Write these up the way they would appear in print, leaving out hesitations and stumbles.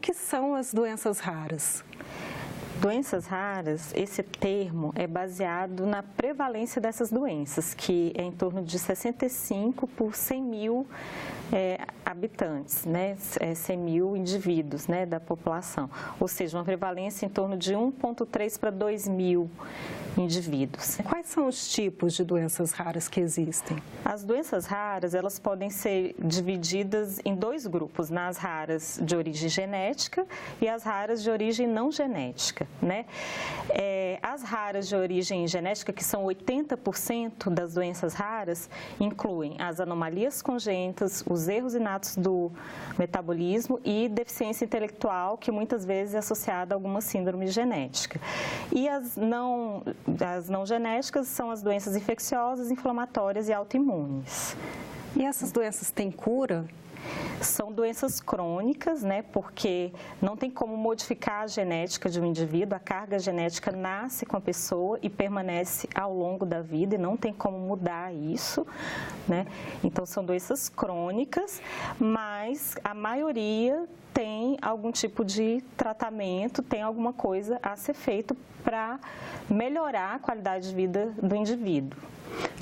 que são as doenças raras? Doenças raras, esse termo é baseado na prevalência dessas doenças, que é em torno de 65 por 100 mil habitantes, né? 100 mil indivíduos, né, da população. Ou seja, uma prevalência em torno de 1,3 para 2 mil indivíduos. Quais são os tipos de doenças raras que existem? As doenças raras, elas podem ser divididas em dois grupos, nas raras de origem genética e as raras de origem não genética, né? As raras de origem genética, que são 80% das doenças raras, incluem as anomalias congênitas, os erros inatos do metabolismo e deficiência intelectual, que muitas vezes é associada a alguma síndrome genética. E as não genéticas são as doenças infecciosas, inflamatórias e autoimunes. E essas doenças têm cura? São doenças crônicas, né? Porque não tem como modificar a genética de um indivíduo, a carga genética nasce com a pessoa e permanece ao longo da vida e não tem como mudar isso, né? Então, são doenças crônicas, mas a maioria tem algum tipo de tratamento, tem alguma coisa a ser feito para melhorar a qualidade de vida do indivíduo.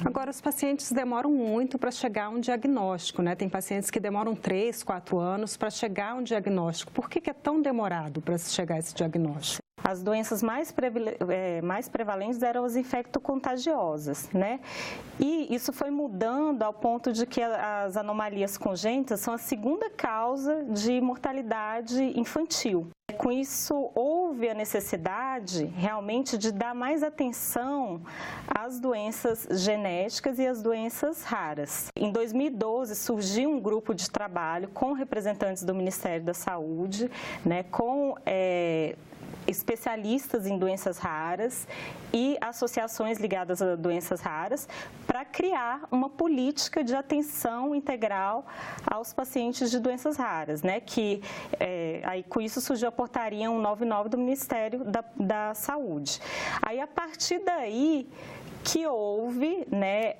Agora, os pacientes demoram muito para chegar a um diagnóstico, né? Tem pacientes que demoram 3, 4 anos para chegar a um diagnóstico. Por que é tão demorado para se chegar a esse diagnóstico? As doenças mais prevalentes eram as infecto-contagiosas, né? E isso foi mudando ao ponto de que as anomalias congênitas são a segunda causa de mortalidade infantil. Com isso, houve a necessidade realmente de dar mais atenção às doenças genéticas e às doenças raras. Em 2012, surgiu um grupo de trabalho com representantes do Ministério da Saúde, né, com especialistas em doenças raras e associações ligadas a doenças raras para criar uma política de atenção integral aos pacientes de doenças raras, né? Que aí com isso surgiu a portaria 199 do Ministério da Saúde. Aí a partir daí que houve, né,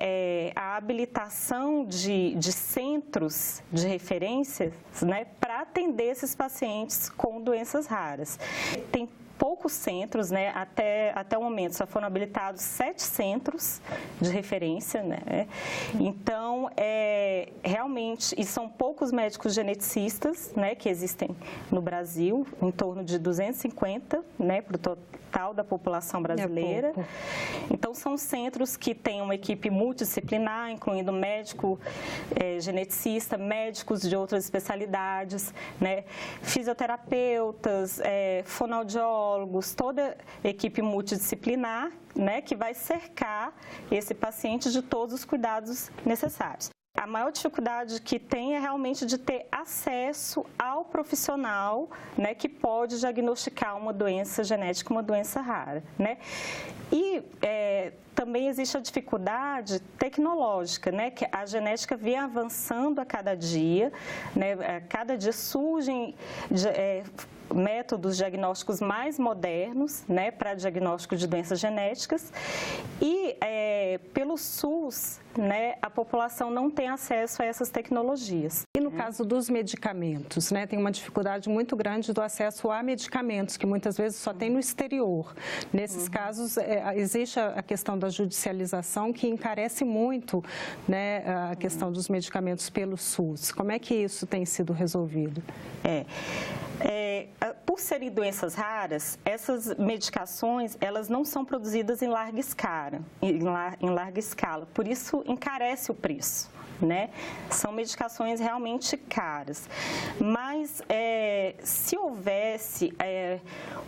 a habilitação de centros de referência, né, para atender esses pacientes com doenças raras. Tem poucos centros, né, até o momento só foram habilitados 7 centros de referência, né? Então, realmente, e são poucos médicos geneticistas, né, que existem no Brasil, em torno de 250, né, para o total da população brasileira. Então, são centros que têm uma equipe multidisciplinar, incluindo médico geneticista, médicos de outras especialidades, né, fisioterapeutas, fonoaudiólogos, toda equipe multidisciplinar, né, que vai cercar esse paciente de todos os cuidados necessários. A maior dificuldade que tem é realmente de ter acesso ao profissional, né, que pode diagnosticar uma doença genética, uma doença rara, né? E também existe a dificuldade tecnológica, né, que a genética vem avançando a cada dia, né? A cada dia surgem métodos diagnósticos mais modernos, né, para diagnóstico de doenças genéticas e pelo SUS, né, a população não tem acesso a essas tecnologias. E no caso dos medicamentos, né, tem uma dificuldade muito grande do acesso a medicamentos, que muitas vezes só tem no exterior. Nesses casos, existe a questão da judicialização que encarece muito, né, a questão dos medicamentos pelo SUS. Como é que isso tem sido resolvido? Por serem doenças raras, essas medicações, elas não são produzidas em larga escala, por isso encarece o preço, né? São medicações realmente caras, mas se houvesse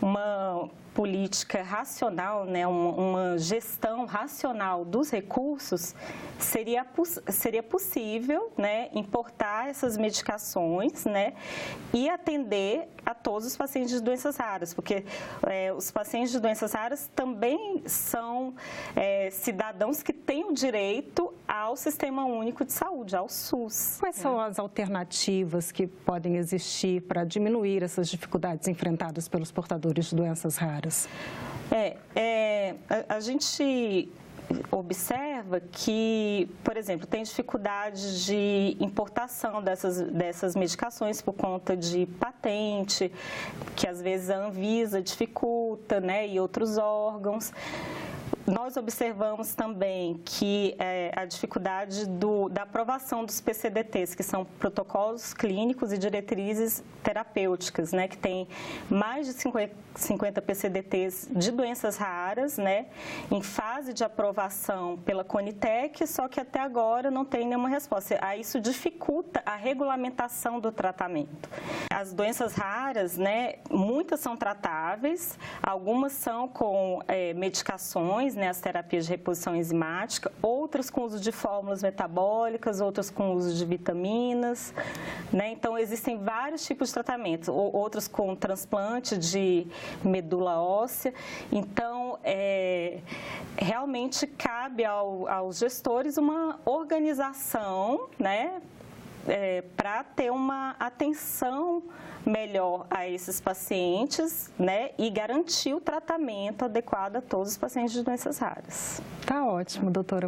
uma política racional, né, uma gestão racional dos recursos, seria possível, né, importar essas medicações, né, e atender a todos os pacientes de doenças raras, porque os pacientes de doenças raras também são cidadãos que têm o direito ao Sistema Único de Saúde, ao SUS. Quais são as alternativas que podem existir para diminuir essas dificuldades enfrentadas pelos portadores de doenças raras? A gente observa que, por exemplo, tem dificuldade de importação dessas medicações por conta de patente, que às vezes a Anvisa dificulta, né, e outros órgãos. Nós observamos também que a dificuldade da aprovação dos PCDTs, que são protocolos clínicos e diretrizes terapêuticas, né, que tem mais de 50 PCDTs de doenças raras, né, em fase de aprovação pela Conitec, só que até agora não tem nenhuma resposta. Aí isso dificulta a regulamentação do tratamento. As doenças raras, né, muitas são tratáveis, algumas são com medicações, né, as terapias de reposição enzimática, outras com uso de fórmulas metabólicas, outras com uso de vitaminas, né? Então, existem vários tipos de tratamentos, outros com transplante de medula óssea. Então, realmente cabe aos gestores uma organização, né, para ter uma atenção melhor a esses pacientes, né, e garantir o tratamento adequado a todos os pacientes de doenças raras. Tá ótimo, doutora.